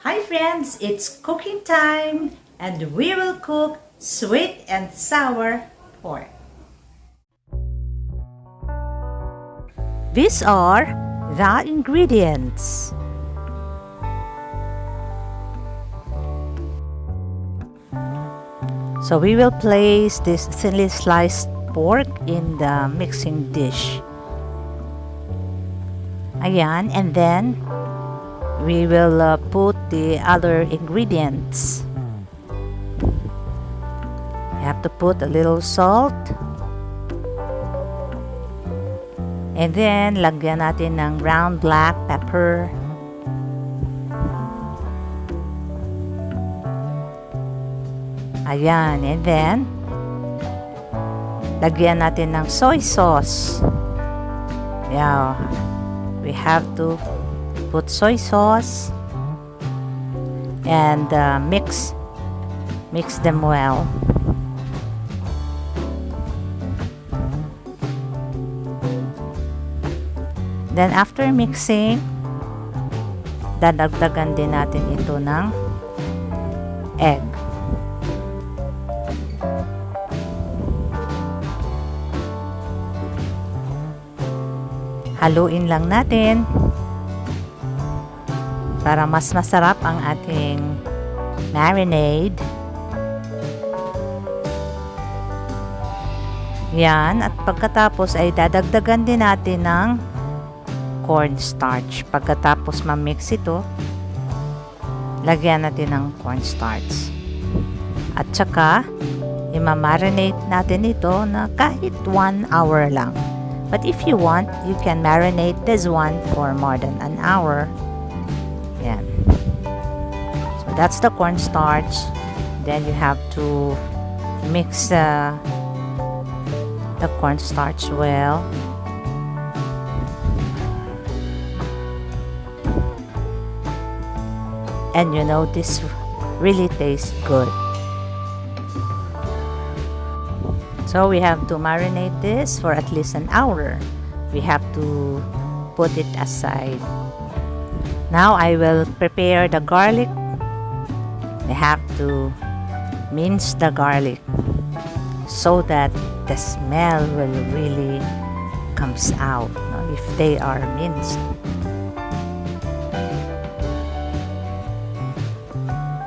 Hi friends, it's cooking time and we will cook sweet and sour pork. These are the ingredients. So we will place this thinly sliced pork in the mixing dish. Ayan, and then we will put the other ingredients. You have to put a little salt. And then, lagyan natin ng ground black pepper. Ayan, and then, lagyan natin ng soy sauce. Yeah, we have to put soy sauce and mix them well. Then after mixing, dadagdagan din natin ito ng egg. Haluin lang natin para mas masarap ang ating marinade. Yan, at pagkatapos ay dadagdagan din natin ng cornstarch. Pagkatapos ma-mix ito, lagyan natin ng cornstarch. At saka, i-marinate natin ito na kahit 1 hour lang. But if you want, you can marinate this one for more than an hour. Yan. So that's the cornstarch. Then you have to mix the cornstarch well. And you know, this really tastes good. So we have to marinate this for at least an hour. We have to put it aside. Now I will prepare the garlic. I have to mince the garlic so that the smell will really comes out, if they are minced.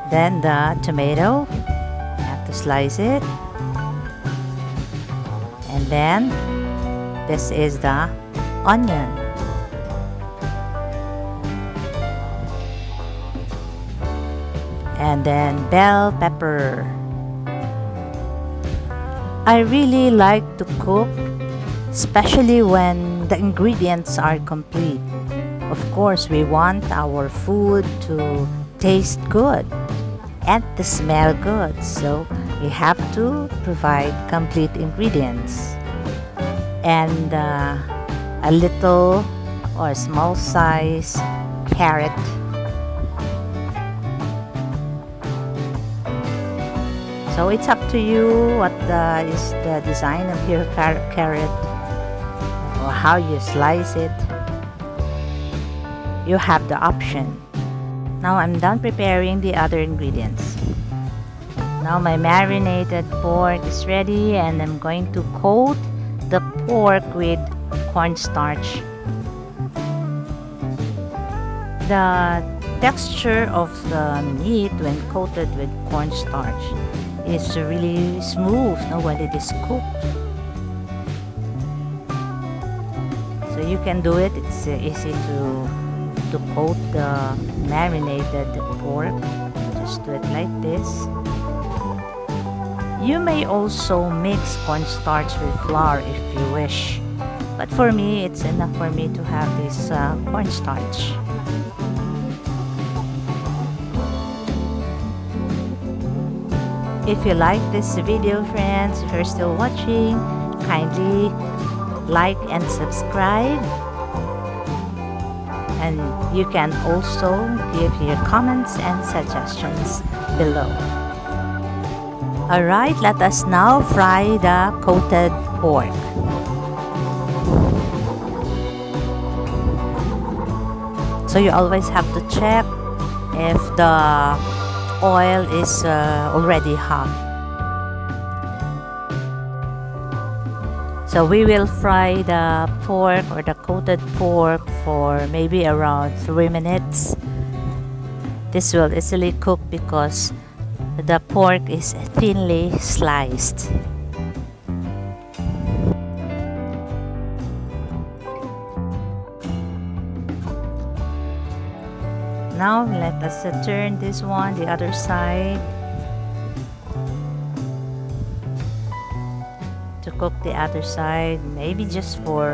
Then the tomato, you have to slice it. And then, this is the onion. And then bell pepper. I really like to cook, especially when the ingredients are complete. Of course, we want our food to taste good and to smell good, so we have to provide complete ingredients. And a little or small size carrot. So it's up to you what is the design of your carrot or how you slice it. You have the option. Now I'm done preparing the other ingredients. Now my marinated pork is ready, and I'm going to coat the pork with cornstarch. The texture of the meat when coated with cornstarch is really smooth when it is cooked. So you can do it. It's easy to coat the marinated pork. Just do it like this. You may also mix cornstarch with flour if you wish, but for me, it's enough for me to have this cornstarch. If you like this video, friends, if you're still watching, kindly like and subscribe. And you can also give your comments and suggestions below. Alright, let us now fry the coated pork. So you always have to check if the oil is already hot. So we will fry the pork or the coated pork for maybe around 3 minutes. This will easily cook because the pork is thinly sliced. Now let us turn this one the other side to cook the other side, maybe just for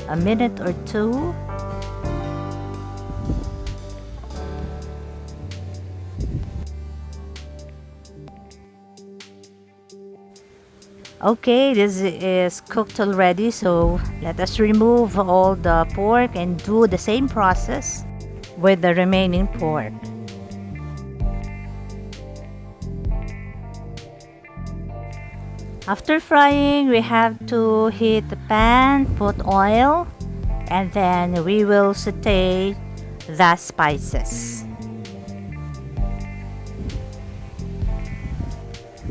a minute or two. Okay, this is cooked already, so let us remove all the pork and do the same process with the remaining pork. After frying, we have to heat the pan, put oil, and then we will saute the spices.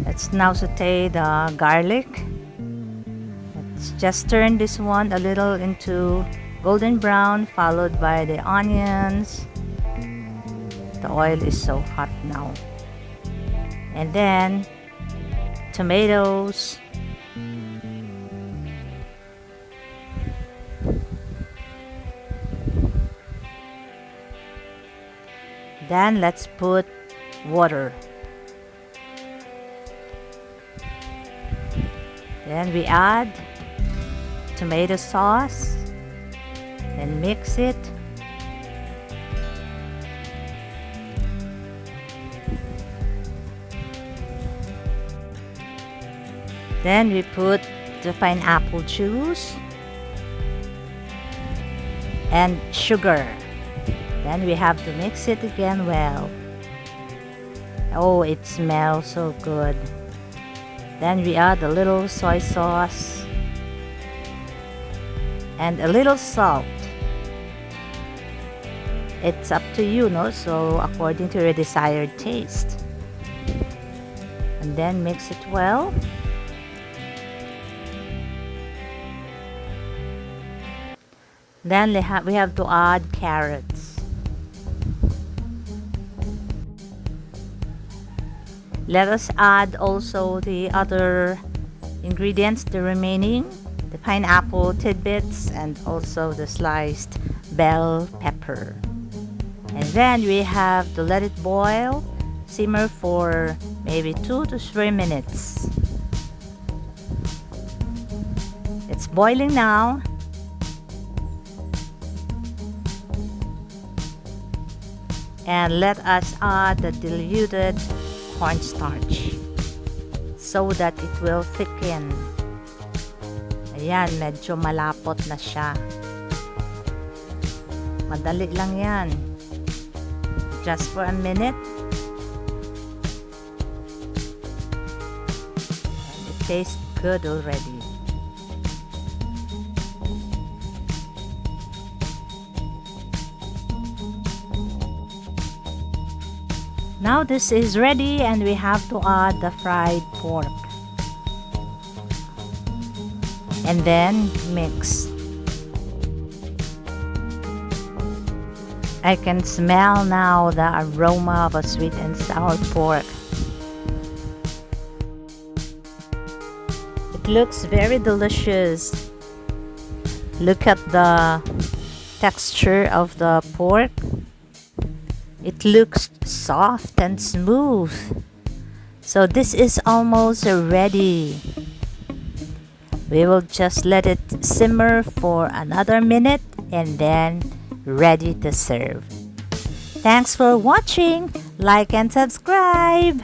Let's now saute the garlic. Let's just turn this one a little into golden brown, followed by the onions. The oil is so hot now. And then tomatoes. Then let's put water. Then we add tomato sauce and mix it. Then we put the pineapple juice and sugar. Then we have to mix it again well. Oh, it smells so good. Then we add a little soy sauce and a little salt. It's up to you, no? So according to your desired taste. And then mix it well. Then we have to add carrots. Let us add also the other ingredients, the remaining, the pineapple tidbits and also the sliced bell pepper. And then we have to let it boil, simmer for maybe 2 to 3 minutes. It's boiling now. And let us add the diluted cornstarch so that it will thicken. Ayan, medyo malapot na siya. Madali lang yan. Just for a minute. And it tastes good already. Now this is ready and we have to add the fried pork. And then mix. I can smell now the aroma of a sweet and sour pork. It looks very delicious. Look at the texture of the pork. It looks soft and smooth. So this is almost ready. We will just let it simmer for another minute and then ready to serve. Thanks for watching. Like and subscribe.